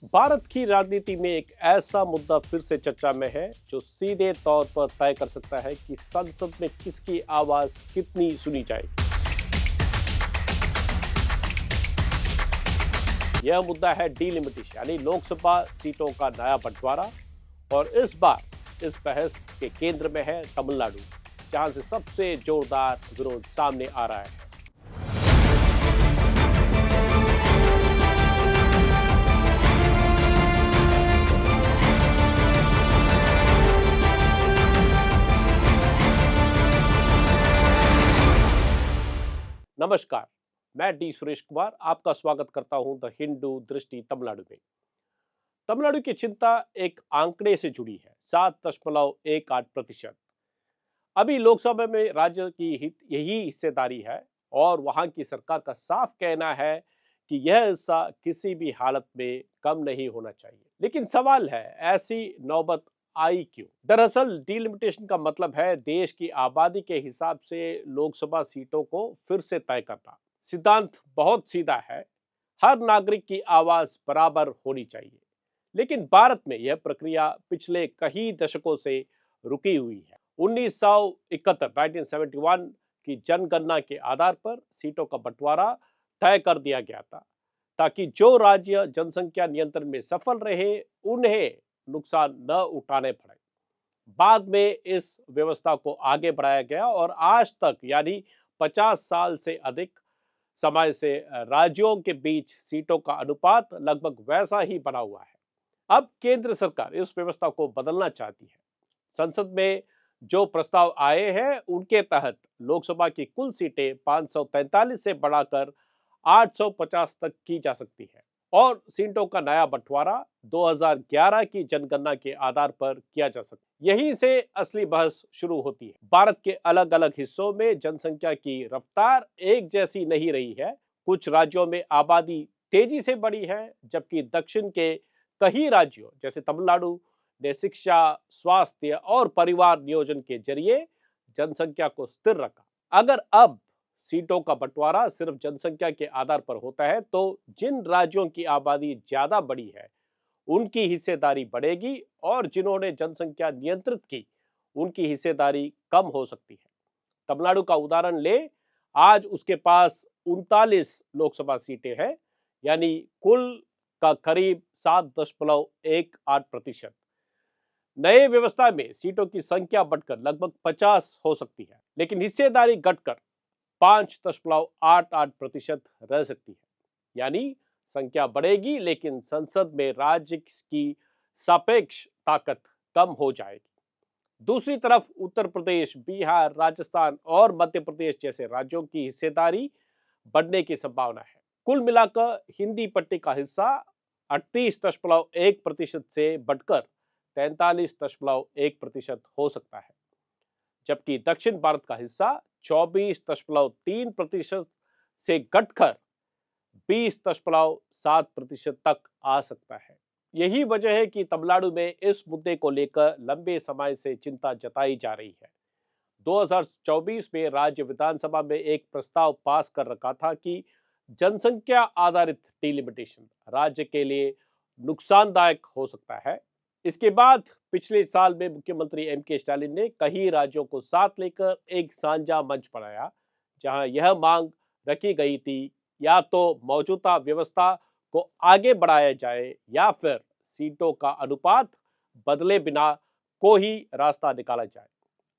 भारत की राजनीति में एक ऐसा मुद्दा फिर से चर्चा में है जो सीधे तौर पर तय कर सकता है कि संसद में किसकी आवाज कितनी सुनी जाएगी। यह मुद्दा है डीलिमिटेशन यानी लोकसभा सीटों का नया बंटवारा। और इस बार इस बहस के केंद्र में है तमिलनाडु, जहां से सबसे जोरदार विरोध सामने आ रहा है। नमस्कार, मैं डी सुरेश कुमार आपका स्वागत करता हूं द हिंदू दृष्टि तमिलनाडु में। तमिलनाडु की चिंता एक आंकड़े से जुड़ी है, 7.18%। अभी लोकसभा में राज्य की यही हिस्सेदारी है और वहां की सरकार का साफ कहना है कि यह हिस्सा किसी भी हालत में कम नहीं होना चाहिए। लेकिन सवाल है, ऐसी नौबत आई क्यों? दरअसल डीलिमिटेशन का मतलब है देश की आबादी के हिसाब से लोकसभा सीटों को फिर से तय करना। सिद्धांत बहुत सीधा है, हर नागरिक की आवाज बराबर होनी चाहिए। लेकिन भारत में यह प्रक्रिया पिछले कई दशकों से रुकी हुई है। 1971 की जनगणना के आधार पर सीटों का बंटवारा तय कर दिया गया था, ताकि जो राज्य जनसंख्या नियंत्रण में सफल रहे उन्हें नुकसान न उठाने पड़े। बाद में इस व्यवस्था को आगे बढ़ाया गया और आज तक यानी 50 साल से अधिक समय से राज्यों के बीच सीटों का अनुपात लगभग वैसा ही बना हुआ है। अब केंद्र सरकार इस व्यवस्था को बदलना चाहती है। संसद में जो प्रस्ताव आए हैं उनके तहत लोकसभा की कुल सीटें 543 से बढ़ाकर 850 तक की जा सकती है और सीटों का नया बंटवारा 2011 की जनगणना के आधार पर किया जा सकता है। यहीं से असली बहस शुरू होती है। भारत के अलग अलग हिस्सों में जनसंख्या की रफ्तार एक जैसी नहीं रही है। कुछ राज्यों में आबादी तेजी से बढ़ी है, जबकि दक्षिण के कई राज्यों जैसे तमिलनाडु ने शिक्षा, स्वास्थ्य और परिवार नियोजन के जरिए जनसंख्या को स्थिर रखा। अगर अब सीटों का बंटवारा सिर्फ जनसंख्या के आधार पर होता है तो जिन राज्यों की आबादी ज्यादा बड़ी है उनकी हिस्सेदारी बढ़ेगी और जिन्होंने जनसंख्या नियंत्रित की उनकी हिस्सेदारी कम हो सकती है। तमिलनाडु का उदाहरण ले, आज उसके पास 39 लोकसभा सीटें हैं, यानी कुल का करीब 7.18%। नए व्यवस्था में सीटों की संख्या बढ़कर लगभग 50 हो सकती है, लेकिन हिस्सेदारी घटकर 5.88% रह सकती है। यानी संख्या बढ़ेगी लेकिन संसद में राज्य की सापेक्ष ताकत कम हो जाएगी। दूसरी तरफ उत्तर प्रदेश, बिहार, राजस्थान और मध्य प्रदेश जैसे राज्यों की हिस्सेदारी बढ़ने की संभावना है। कुल मिलाकर हिंदी पट्टी का हिस्सा 38.1% से बढ़कर 43.1% हो सकता है, जबकि दक्षिण भारत का हिस्सा 24.3% से घटकर 20.7% तक आ सकता है। यही वजह है कि तमिलनाडु में इस मुद्दे को लेकर लंबे समय से चिंता जताई जा रही है। 2024 में राज्य विधानसभा में एक प्रस्ताव पास कर रखा था कि जनसंख्या आधारित डिलिमिटेशन राज्य के लिए नुकसानदायक हो सकता है। इसके बाद पिछले साल में मुख्यमंत्री एम.के. स्टालिन ने कई राज्यों को साथ लेकर एक साझा मंच बनाया, जहां यह मांग रखी गई थी या तो मौजूदा व्यवस्था को आगे बढ़ाया जाए या फिर सीटों का अनुपात बदले बिना को ही रास्ता निकाला जाए।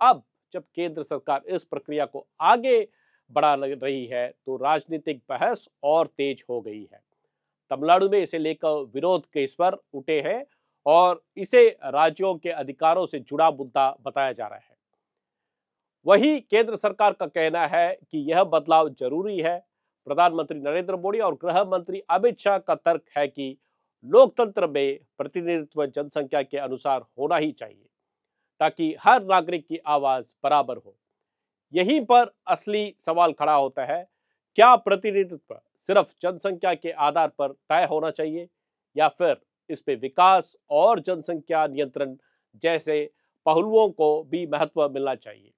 अब जब केंद्र सरकार इस प्रक्रिया को आगे बढ़ा रही है तो राजनीतिक बहस और तेज हो गई है। तमिलनाडु में इसे लेकर विरोध के स्वर उठे हैं और इसे राज्यों के अधिकारों से जुड़ा मुद्दा बताया जा रहा है। वही केंद्र सरकार का कहना है कि यह बदलाव जरूरी है। प्रधानमंत्री नरेंद्र मोदी और गृह मंत्री अमित शाह का तर्क है कि लोकतंत्र में प्रतिनिधित्व जनसंख्या के अनुसार होना ही चाहिए, ताकि हर नागरिक की आवाज बराबर हो। यहीं पर असली सवाल खड़ा होता है, क्या प्रतिनिधित्व सिर्फ जनसंख्या के आधार पर तय होना चाहिए या फिर इस पे विकास और जनसंख्या नियंत्रण जैसे पहलुओं को भी महत्व मिलना चाहिए।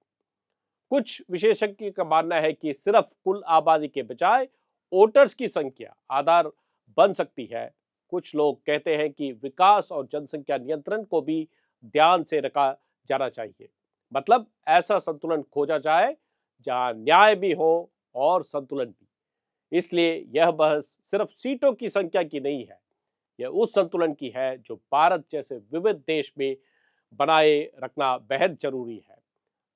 कुछ विशेषज्ञों का मानना है कि सिर्फ कुल आबादी के बजाय वोटर्स की संख्या आधार बन सकती है, कुछ लोग कहते हैं कि विकास और जनसंख्या नियंत्रण को भी ध्यान से रखा जाना चाहिए। मतलब ऐसा संतुलन खोजा जाए जहां न्याय भी हो और संतुलन भी। इसलिए यह बहस सिर्फ सीटों की संख्या की नहीं है, यह उस संतुलन की है जो भारत जैसे विविध देश में बनाए रखना बेहद जरूरी है।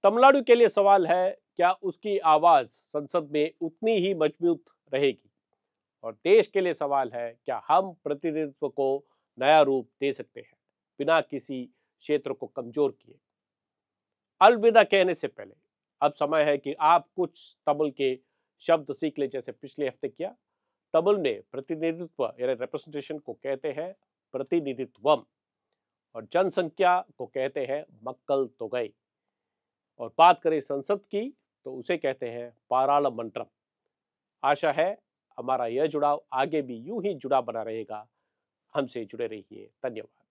तमिलनाडु के लिए सवाल है, क्या उसकी आवाज संसद में उतनी ही मजबूत रहेगी? और देश के लिए सवाल है, क्या हम प्रतिनिधित्व को नया रूप दे सकते हैं बिना किसी क्षेत्र को कमजोर किए? अलविदा कहने से पहले अब समय है कि आप कुछ तमिल के शब्द सीख ले, जैसे पिछले हफ्ते किया। तमिल में प्रतिनिधित्व यानी रिप्रेजेंटेशन को कहते हैं प्रतिनिधित्वम, और जनसंख्या को कहते हैं मक्कल तोगई, और बात करें संसद की तो उसे कहते हैं पारालमंत्रम। आशा है हमारा यह जुड़ाव आगे भी यूं ही जुड़ा बना रहेगा। हमसे जुड़े रहिए। धन्यवाद।